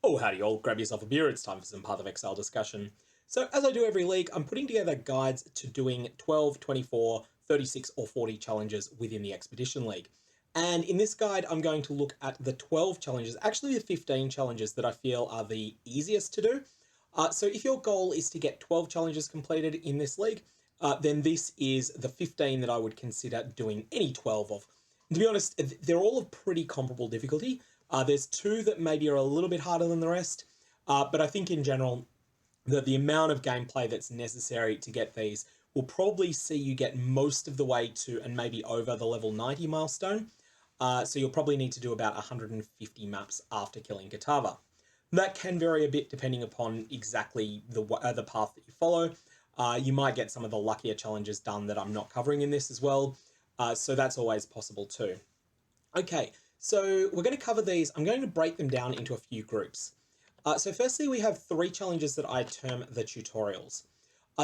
Oh, howdy all, grab yourself a beer, it's time for some Path of Exile discussion. So as I do every league, I'm putting together guides to doing 12, 24, 36 or 40 challenges within the Expedition League. And in this guide, I'm going to look at the 12 challenges, actually the 15 challenges that I feel are the easiest to do. So if your goal is to get 12 challenges completed in this league, then this is the 15 that I would consider doing any 12 of. And to be honest, they're all of pretty comparable difficulty. There's two that maybe are a little bit harder than the rest, but I think in general, the amount of gameplay that's necessary to get these will probably see you get most of the way to and maybe over the level 90 milestone. So you'll probably need to do about 150 maps after killing Katava. That can vary a bit depending upon exactly the path that you follow. You might get some of the luckier challenges done that I'm not covering in this as well. So that's always possible too. Okay, so we're going to cover these. I'm going to break them down into a few groups. So firstly, we have 3 challenges that I term the tutorials.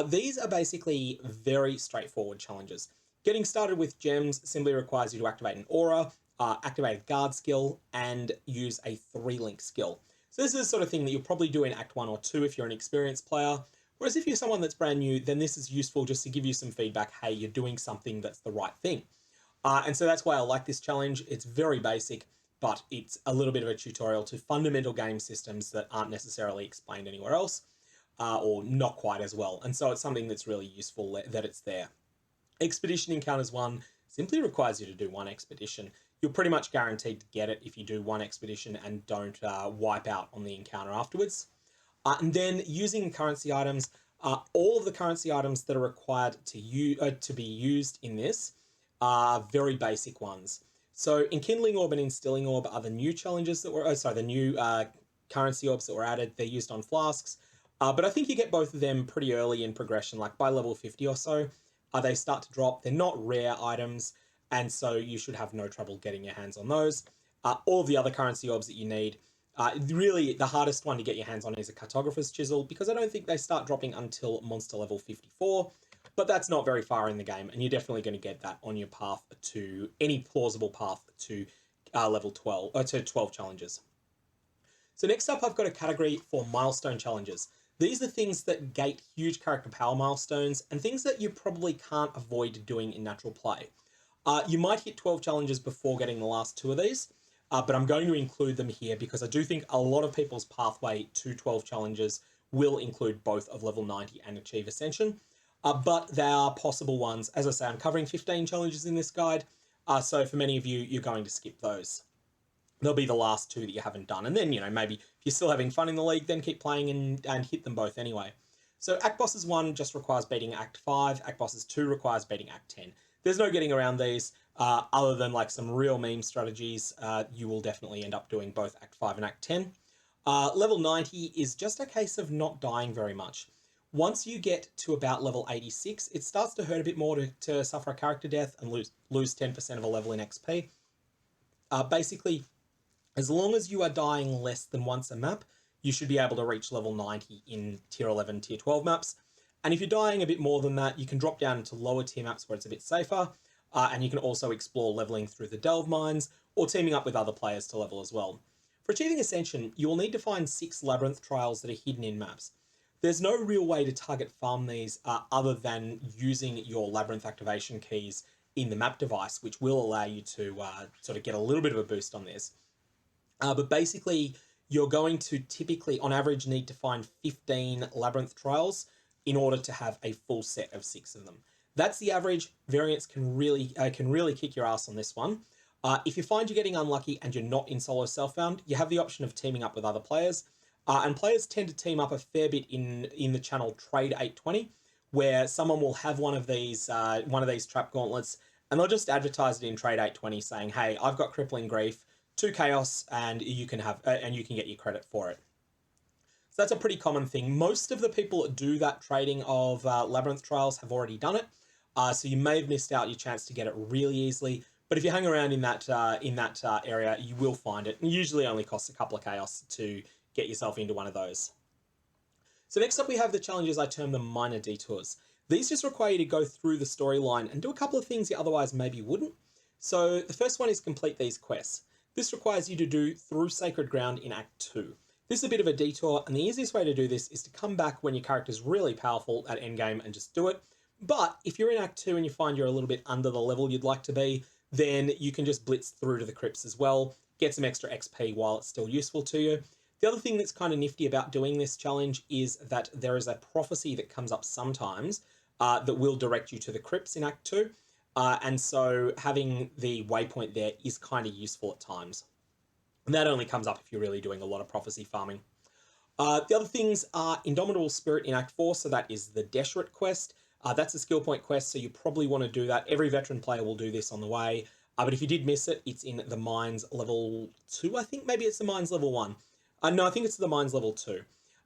These are basically very straightforward challenges. Getting started with gems simply requires you to activate an aura, activate a guard skill, and use a 3-link skill. So this is the sort of thing that you'll probably do in Act 1 or 2 if you're an experienced player. Whereas if you're someone that's brand new, then this is useful just to give you some feedback, hey, you're doing something that's the right thing. And so that's why I like this challenge. It's very basic, but it's a little bit of a tutorial to fundamental game systems that aren't necessarily explained anywhere else, or not quite as well. And so it's something that's really useful that it's there. Expedition Encounters 1 simply requires you to do 1 expedition. You're pretty much guaranteed to get it if you do 1 expedition and don't wipe out on the encounter afterwards. And then using currency items, all of the currency items that are required to be used in this are very basic ones. So Enkindling Orb and Instilling Orb are the new challenges that were, the new currency orbs that were added. They're used on flasks, but I think you get both of them pretty early in progression, like by level 50 or so. They start to drop. They're not rare items, and so you should have no trouble getting your hands on those. All of the other currency orbs that you need, really the hardest one to get your hands on is a Cartographer's Chisel, because I don't think they start dropping until monster level 54. But that's not very far in the game, and you're definitely going to get that on your path to any plausible path to level 12 or to 12 challenges. So next up, I've got a category for Milestone Challenges. These are things that gate huge character power milestones and things that you probably can't avoid doing in natural play. You might hit 12 challenges before getting the last 2 of these, but I'm going to include them here because I do think a lot of people's pathway to 12 challenges will include both of level 90 and Achieve Ascension. But they are possible ones. As I say, I'm covering 15 challenges in this guide, so for many of you, you're going to skip those. They'll be the last 2 that you haven't done, and then, maybe if you're still having fun in the league, then keep playing and hit them both anyway. So Act Bosses 1 just requires beating Act 5, Act Bosses 2 requires beating Act 10. There's no getting around these, other than like some real meme strategies. You will definitely end up doing both Act 5 and Act 10. Level 90 is just a case of not dying very much. Once you get to about level 86, it starts to hurt a bit more to suffer a character death and lose 10% of a level in XP. Basically, as long as you are dying less than once a map, you should be able to reach level 90 in tier 11, tier 12 maps. And if you're dying a bit more than that, you can drop down into lower tier maps where it's a bit safer. And you can also explore leveling through the Delve Mines or teaming up with other players to level as well. For Achieving Ascension, you will need to find 6 Labyrinth Trials that are hidden in maps. There's no real way to target farm these other than using your Labyrinth activation keys in the map device, which will allow you to sort of get a little bit of a boost on this. But basically, you're going to typically, on average, need to find 15 Labyrinth Trials in order to have a full set of 6 of them. That's the average. Variants can really kick your ass on this one. If you find you're getting unlucky and you're not in solo self-found, you have the option of teaming up with other players. And players tend to team up a fair bit in the channel Trade 820, where someone will have one of these trap gauntlets, and they'll just advertise it in Trade 820 saying, "Hey, I've got Crippling Grief, 2 Chaos, and you can get your credit for it." So that's a pretty common thing. Most of the people that do that trading of Labyrinth Trials have already done it, so you may have missed out your chance to get it really easily. But if you hang around in that area, you will find it. It usually only costs a couple of Chaos to get yourself into one of those. So next up we have the challenges I term the minor detours. These just require you to go through the storyline and do a couple of things you otherwise maybe wouldn't. So the first one is complete these quests. This requires you to do Through Sacred Ground in Act 2. This is a bit of a detour, and the easiest way to do this is to come back when your character's really powerful at endgame and just do it. But if you're in Act 2 and you find you're a little bit under the level you'd like to be, then you can just blitz through to the crypts as well, get some extra XP while it's still useful to you. The other thing that's kind of nifty about doing this challenge is that there is a prophecy that comes up sometimes that will direct you to the crypts in Act 2. And so having the waypoint there is kind of useful at times. And that only comes up if you're really doing a lot of prophecy farming. The other things are Indomitable Spirit in Act 4, so that is the Deshret quest. That's a skill point quest, so you probably want to do that. Every veteran player will do this on the way. But if you did miss it, it's in the Mines level 2, I think. Maybe it's the Mines level 1. No, I think it's the Mines level 2.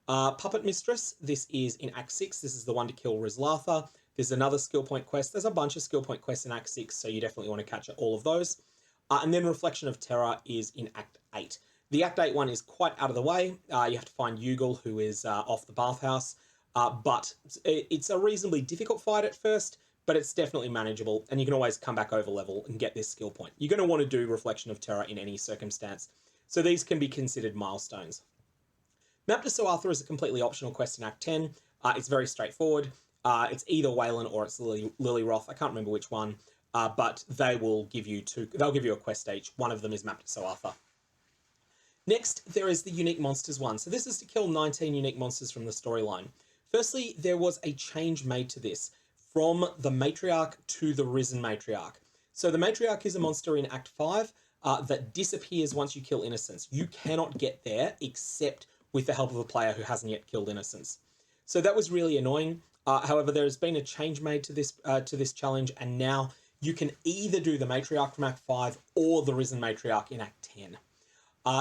Puppet Mistress, this is in Act 6. This is the one to kill Rizlatha. There's another skill point quest. There's a bunch of skill point quests in Act 6, so you definitely want to catch all of those. And then Reflection of Terror is in Act 8. The Act 8 one is quite out of the way. You have to find Yugal, who is off the bathhouse. But it's a reasonably difficult fight at first, but it's definitely manageable, and you can always come back over level and get this skill point. You're going to want to do Reflection of Terror in any circumstance, so these can be considered milestones. Map to Soatha is a completely optional quest in Act 10. It's very straightforward. It's either Wayland or it's Lily Roth. I can't remember which one, but they will give you they'll give you a quest each. One of them is Map to Soatha. Next, there is the Unique Monsters one. So this is to kill 19 unique monsters from the storyline. Firstly, there was a change made to this from the Matriarch to the Risen Matriarch. So the Matriarch is a monster in Act 5 that disappears once you kill Innocence. You cannot get there except with the help of a player who hasn't yet killed Innocence. So that was really annoying. However, there has been a change made to this challenge, and now you can either do the Matriarch from Act 5 or the Risen Matriarch in Act 10.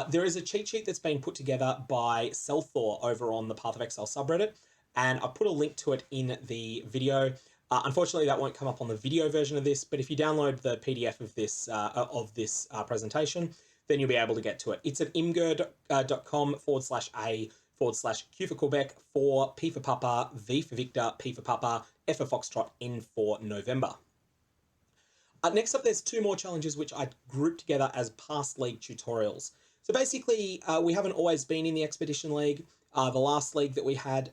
There is a cheat sheet that's been put together by Selthor over on the Path of Exile subreddit, and I put a link to it in the video. Unfortunately, that won't come up on the video version of this, but if you download the PDF of this presentation, then you'll be able to get to it. It's at imgur.com/a/Q for Quebec, for P for Papa, V for Victor, P for Papa, F for Foxtrot, N for November. Next up, there's two more challenges which I grouped together as past league tutorials. So basically, we haven't always been in the Expedition League. The last league that we had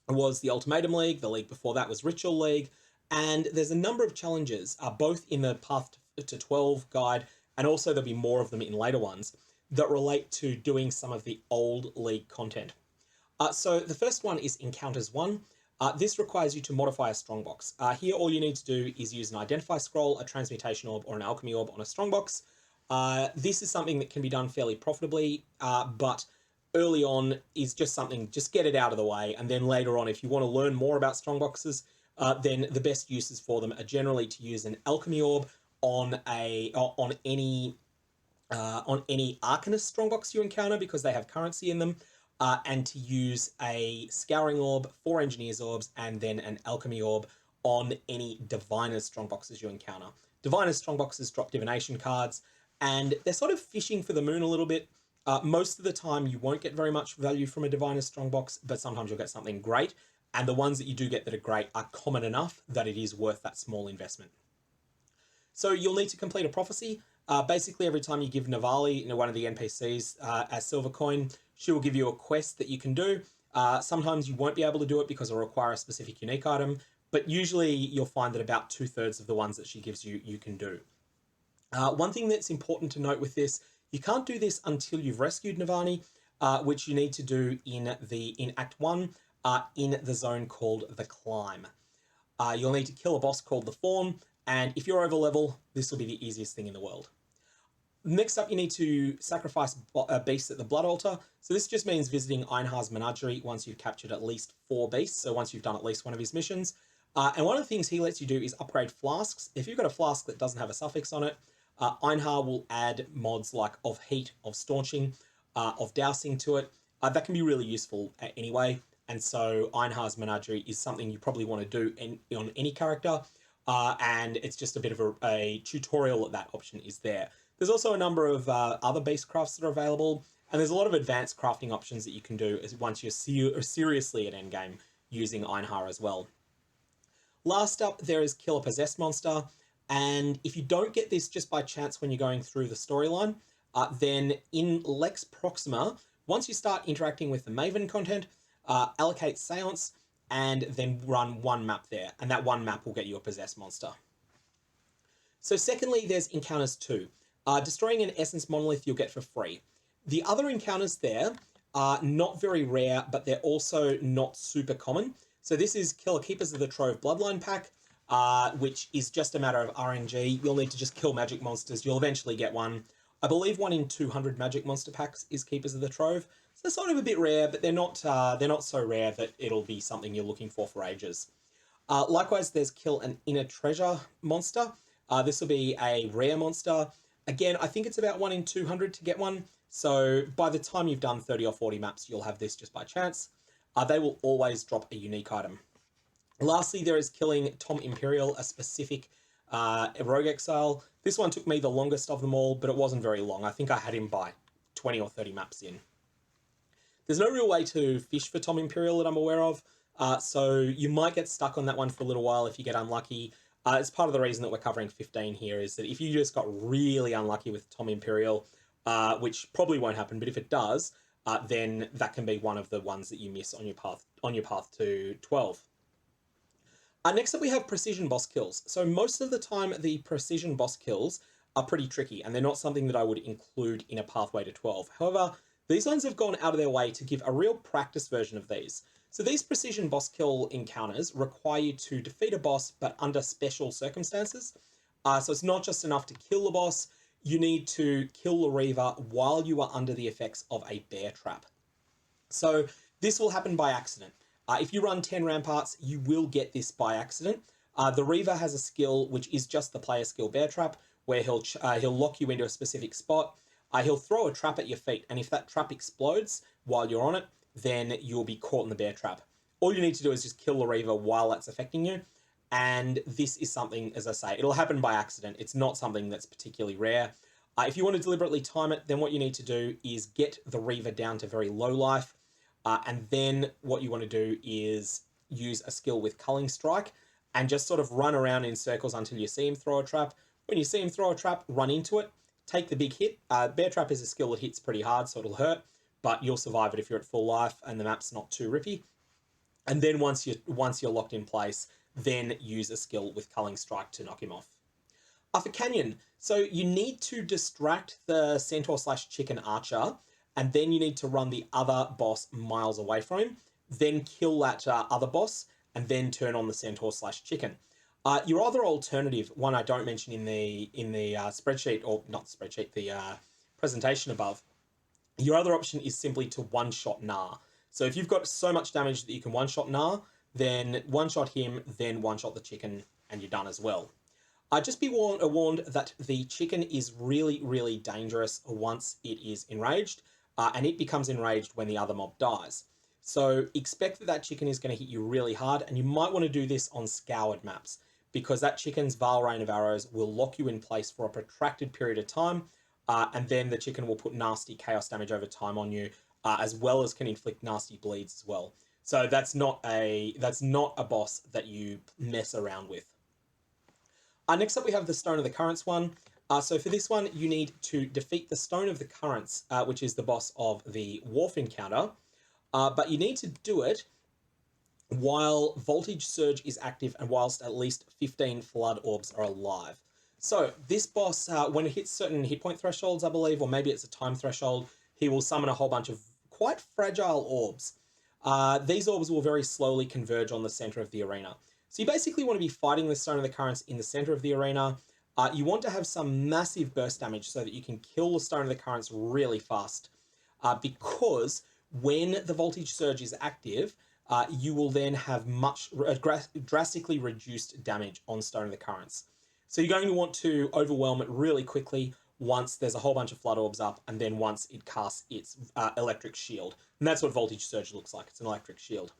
was the Ultimatum League. The league before that was Ritual League. And there's a number of challenges, both in the Path to 12 guide, and also there'll be more of them in later ones, that relate to doing some of the old league content. So the first one is Encounters 1. This requires you to modify a strongbox. Here, all you need to do is use an Identify Scroll, a Transmutation Orb, or an Alchemy Orb on a strongbox. This is something that can be done fairly profitably, but early on is just something, just get it out of the way, and then later on, if you want to learn more about strongboxes, then the best uses for them are generally to use an Alchemy Orb on any Arcanist strongbox you encounter, because they have currency in them, and to use a Scouring Orb, 4 Engineer's Orbs, and then an Alchemy Orb on any Diviner's strongboxes you encounter. Diviner's strongboxes drop divination cards, and they're sort of fishing for the moon a little bit. Most of the time, you won't get very much value from a Diviner's strongbox, but sometimes you'll get something great, and the ones that you do get that are great are common enough that it is worth that small investment. So you'll need to complete a prophecy. Basically, every time you give Navali, one of the NPCs, a silver coin, she will give you a quest that you can do. Sometimes you won't be able to do it because it'll require a specific unique item, but usually you'll find that about 2/3 of the ones that she gives you, you can do. One thing that's important to note with this, you can't do this until you've rescued Navani, which you need to do in Act 1 in the zone called the Climb. You'll need to kill a boss called the Fawn, and if you're over level, this will be the easiest thing in the world. Next up, you need to sacrifice beasts at the Blood Altar. So this just means visiting Einhar's Menagerie once you've captured at least 4 beasts, so once you've done at least one of his missions. And one of the things he lets you do is upgrade flasks. If you've got a flask that doesn't have a suffix on it, Einhar will add mods like of heat, of staunching, of dousing to it. That can be really useful anyway. And so Einhar's Menagerie is something you probably want to do on any character. And it's just a bit of a tutorial that option is there. There's also a number of other beast crafts that are available, and there's a lot of advanced crafting options that you can do once you're seriously at endgame using Einhar as well. Last up, there is Kill a Possessed Monster, and if you don't get this just by chance when you're going through the storyline, then in Lex Proxima, Once you start interacting with the Maven content, allocate Seance, and then run one map there, and that one map will get you a possessed monster. So secondly, there's encounters 2. Destroying an Essence Monolith you'll get for free. The other encounters there are not very rare, but they're also not super common. So this is Killer Keepers of the Trove Bloodline pack, which is just a matter of RNG. You'll need to just kill magic monsters. You'll eventually get one. I believe 1 in 200 magic monster packs is Keepers of the Trove. So they're sort of a bit rare, but they're not so rare that it'll be something you're looking for ages. Likewise, there's Kill an Inner Treasure monster. This will be a rare monster. Again, I think it's about 1 in 200 to get one. So by the time you've done 30 or 40 maps, you'll have this just by chance. They will always drop a unique item. Lastly, there is Killing Tom Imperial, a specific Rogue Exile. This one took me the longest of them all, but it wasn't very long. I think I had him by 20 or 30 maps in. There's no real way to fish for Tom Imperial that I'm aware of, so you might get stuck on that one for a little while if you get unlucky. It's part of the reason that we're covering 15 here, is that if you just got really unlucky with Tom Imperial, which probably won't happen, but if it does, then that can be one of the ones that you miss on your path to 12. Next up, we have precision boss kills. So most of the time, the precision boss kills are pretty tricky, and they're not something that I would include in a pathway to 12. However, these ones have gone out of their way to give a real practice version of these. So these precision boss kill encounters require you to defeat a boss, but under special circumstances. So it's not just enough to kill the boss, you need to kill the Reaver while you are under the effects of a bear trap. So this will happen by accident. If you run 10 Ramparts, you will get this by accident. The Reaver has a skill which is just the player skill Bear Trap, where he'll lock you into a specific spot. He'll throw a trap at your feet, and if that trap explodes while you're on it, then you'll be caught in the Bear Trap. All you need to do is just kill the Reaver while that's affecting you, and this is something, as I say, it'll happen by accident. It's not something that's particularly rare. If you want to deliberately time it, then what you need to do is get the Reaver down to very low life, and then what you want to do is use a skill with Culling Strike and just sort of run around in circles until you see him throw a trap. When you see him throw a trap, run into it, take the big hit. Bear Trap is a skill that hits pretty hard, so it'll hurt, but you'll survive it if you're at full life and the map's not too rippy. And then once you're locked in place, then use a skill with Culling Strike to knock him off. For Canyon, so you need to distract the Centaur/Chicken Archer, and then you need to run the other boss miles away from him, then kill that other boss, and then turn on the Centaur/Chicken. Your other alternative, one I don't mention in the spreadsheet, or not spreadsheet, the presentation above, your other option is simply to one-shot Gnar. So if you've got so much damage that you can one-shot Gnar, then one-shot him, then one-shot the chicken, and you're done as well. Just be warned that the chicken is really, really dangerous once it is enraged, and it becomes enraged when the other mob dies. So expect that chicken is going to hit you really hard, and you might want to do this on scoured maps, because that chicken's Vile Rain of Arrows will lock you in place for a protracted period of time, and then the chicken will put nasty chaos damage over time on you, as well as can inflict nasty bleeds as well. So that's not a boss that you mess around with. Next up, we have the Stone of the Currents one. So for this one, you need to defeat the Stone of the Currents, which is the boss of the Wharf encounter. But you need to do it while Voltage Surge is active and whilst at least 15 Flood Orbs are alive. So this boss, when it hits certain hit point thresholds, I believe, or maybe it's a time threshold, he will summon a whole bunch of quite fragile orbs. These orbs will very slowly converge on the center of the arena. So you basically want to be fighting the Stone of the Currents in the center of the arena. You want to have some massive burst damage so that you can kill the Stone of the Currents really fast. Because when the Voltage Surge is active, you will then have drastically reduced damage on Stone of the Currents. So you're going to want to overwhelm it really quickly once there's a whole bunch of Flood Orbs up, and then once it casts its Electric Shield. And that's what Voltage Surge looks like. It's an electric shield.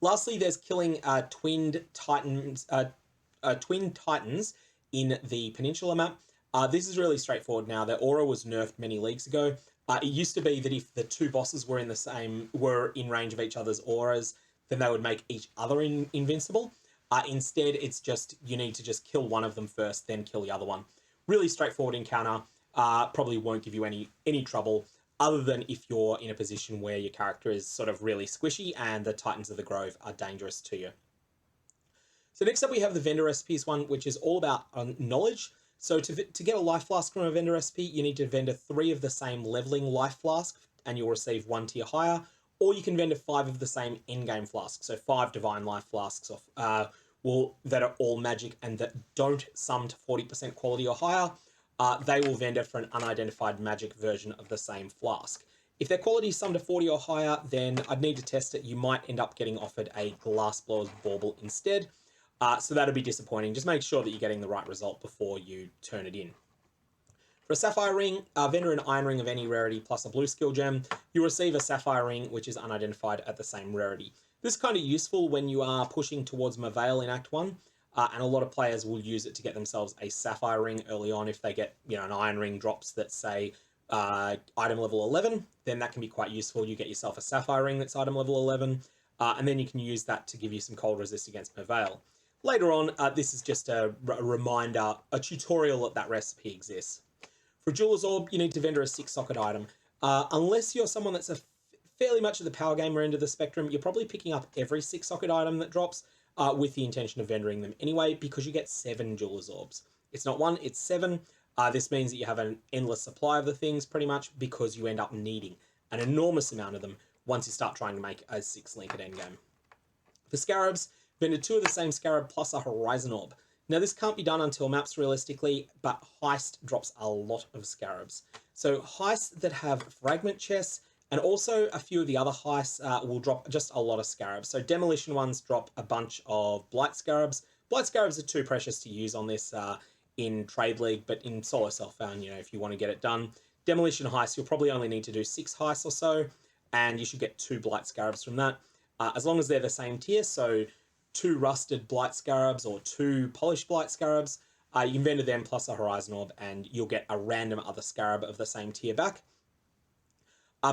Lastly, there's killing Twin Titans in the Peninsula map. This is really straightforward now. The aura was nerfed many leagues ago. It used to be that if the two bosses were in range of each other's auras, then they would make each other invincible. Instead, it's just you need to just kill one of them first, then kill the other one. Really straightforward encounter. Probably won't give you any trouble. other than if you're in a position where your character is sort of really squishy and the Titans of the Grove are dangerous to you. So next up we have the vendor recipes one, which is all about knowledge. So to get a life flask from a vendor recipe, you need to vendor 3 of the same leveling life flask and you'll receive 1 tier higher, or you can vendor 5 of the same endgame flasks, so 5 divine life flasks that are all magic and that don't sum to 40% quality or higher. They will vendor for an unidentified magic version of the same flask. If their quality is summed to 40 or higher, then I'd need to test it. You might end up getting offered a Glassblower's Bauble instead. So that'll be disappointing. Just make sure that you're getting the right result before you turn it in. For a Sapphire Ring, vendor an Iron Ring of any rarity plus a blue skill gem. You receive a Sapphire Ring, which is unidentified at the same rarity. This is kind of useful when you are pushing towards Merveil in Act 1, and a lot of players will use it to get themselves a Sapphire Ring early on. If they get, an Iron Ring drops that say item level 11, then that can be quite useful. You get yourself a Sapphire Ring that's item level 11, and then you can use that to give you some cold resist against Merveil. Later on, this is just a reminder, a tutorial that recipe exists. For Jeweler's Orb, you need to vendor a 6-socket item. Unless you're someone that's fairly much at the power gamer end of the spectrum, you're probably picking up every 6-socket item that drops with the intention of vendoring them anyway, because you get 7 Jeweler's Orbs. It's not 1, it's 7. This means that you have an endless supply of the things, pretty much, because you end up needing an enormous amount of them once you start trying to make a 6-link at endgame. For Scarabs, vendor 2 of the same Scarab plus a Horizon Orb. Now, this can't be done until maps realistically, but Heist drops a lot of Scarabs. So Heists that have Fragment chests, and also a few of the other Heists will drop just a lot of Scarabs. So Demolition ones drop a bunch of Blight Scarabs. Blight Scarabs are too precious to use on this in Trade League, but in Solo Self-Found, if you want to get it done. Demolition Heists, you'll probably only need to do 6 Heists or so, and you should get 2 Blight Scarabs from that. As long as they're the same tier, so 2 rusted Blight Scarabs or 2 polished Blight Scarabs, you can vendor them plus a Horizon Orb and you'll get a random other Scarab of the same tier back.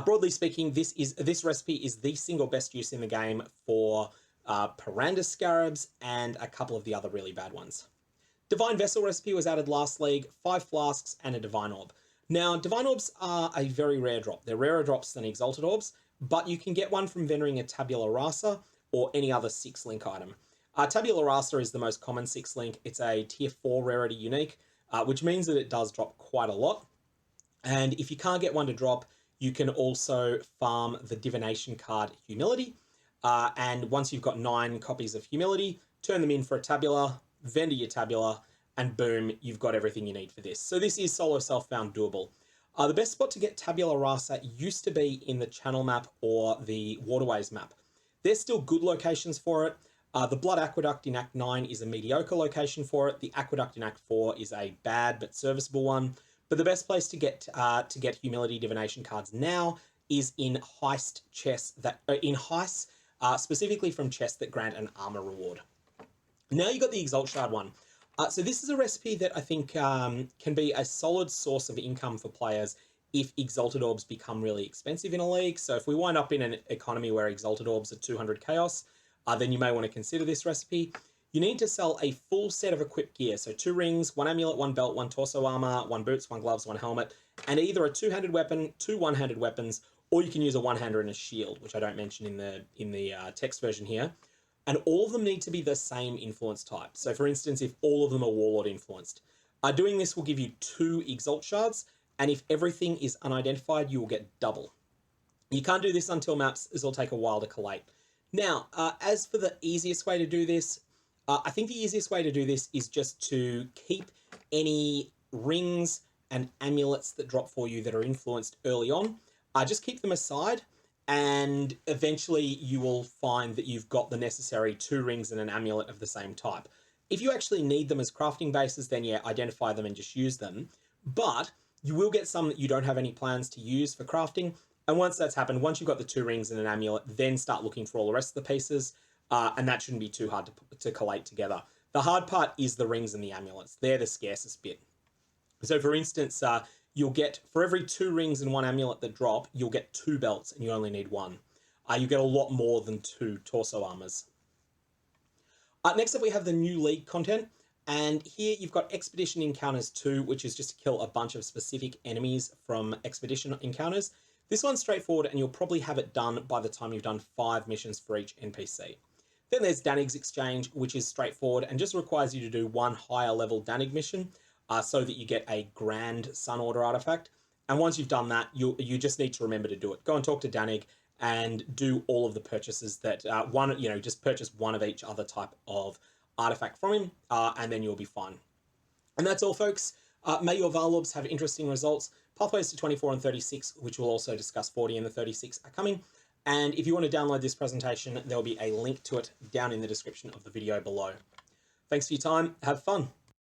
Broadly speaking, this recipe is the single best use in the game for Paranda Scarabs and a couple of the other really bad ones. Divine Vessel recipe was added last league, 5 flasks and a Divine Orb. Now, Divine Orbs are a very rare drop. They're rarer drops than Exalted Orbs, but you can get one from vendoring a Tabula Rasa or any other 6-link item. Tabula Rasa is the most common 6-link. It's a tier 4 rarity unique, which means that it does drop quite a lot. And if you can't get one to drop, you can also farm the Divination card Humility. And once you've got 9 copies of Humility, turn them in for a Tabula, vendor your Tabula, and boom, you've got everything you need for this. So this is Solo Self-Found doable. The best spot to get Tabula Rasa used to be in the Channel map or the Waterways map. There's still good locations for it. The Blood Aqueduct in Act 9 is a mediocre location for it. The Aqueduct in Act 4 is a bad but serviceable one. But the best place to get Humility Divination cards now is in Heist chests specifically from chests that grant an armor reward. Now you got the Exalt Shard one. So this is a recipe that I think can be a solid source of income for players if Exalted Orbs become really expensive in a league. So if we wind up in an economy where Exalted Orbs are 200 Chaos, then you may want to consider this recipe. You need to sell a full set of equipped gear. So 2 rings, 1 amulet, 1 belt, 1 torso armor, 1 boots, 1 gloves, 1 helmet, and either a 2-handed weapon, 2 one-handed weapons, or you can use a one-hander and a shield, which I don't mention in the text version here. And all of them need to be the same influence type. So for instance, if all of them are Warlord influenced, doing this will give you 2 Exalt Shards, and if everything is unidentified, you will get double. You can't do this until maps, as it'll take a while to collate. Now, as for the easiest way to do this, I think the easiest way to do this is just to keep any rings and amulets that drop for you that are influenced early on. Just keep them aside, and eventually you will find that you've got the necessary 2 rings and an amulet of the same type. If you actually need them as crafting bases, then yeah, identify them and just use them. But you will get some that you don't have any plans to use for crafting. And once that's happened, once you've got the 2 rings and an amulet, then start looking for all the rest of the pieces. And that shouldn't be too hard to collate together. The hard part is the rings and the amulets. They're the scarcest bit. So for instance, you'll get, for every 2 rings and 1 amulet that drop, you'll get 2 belts and you only need 1. You get a lot more than 2 torso armors. Next up, we have the new league content. And here you've got Expedition Encounters 2, which is just to kill a bunch of specific enemies from Expedition Encounters. This one's straightforward and you'll probably have it done by the time you've done 5 missions for each NPC. Then there's Danig's Exchange, which is straightforward and just requires you to do 1 higher level Danig mission so that you get a Grand Sun Order artifact. And once you've done that, you just need to remember to do it. Go and talk to Danig and do all of the purchases that just purchase 1 of each other type of artifact from him, and then you'll be fine. And that's all, folks. May your Varlorbs have interesting results. Pathways to 24 and 36, which we'll also discuss 40 and the 36, are coming. And if you want to download this presentation, there'll be a link to it down in the description of the video below. Thanks for your time. Have fun.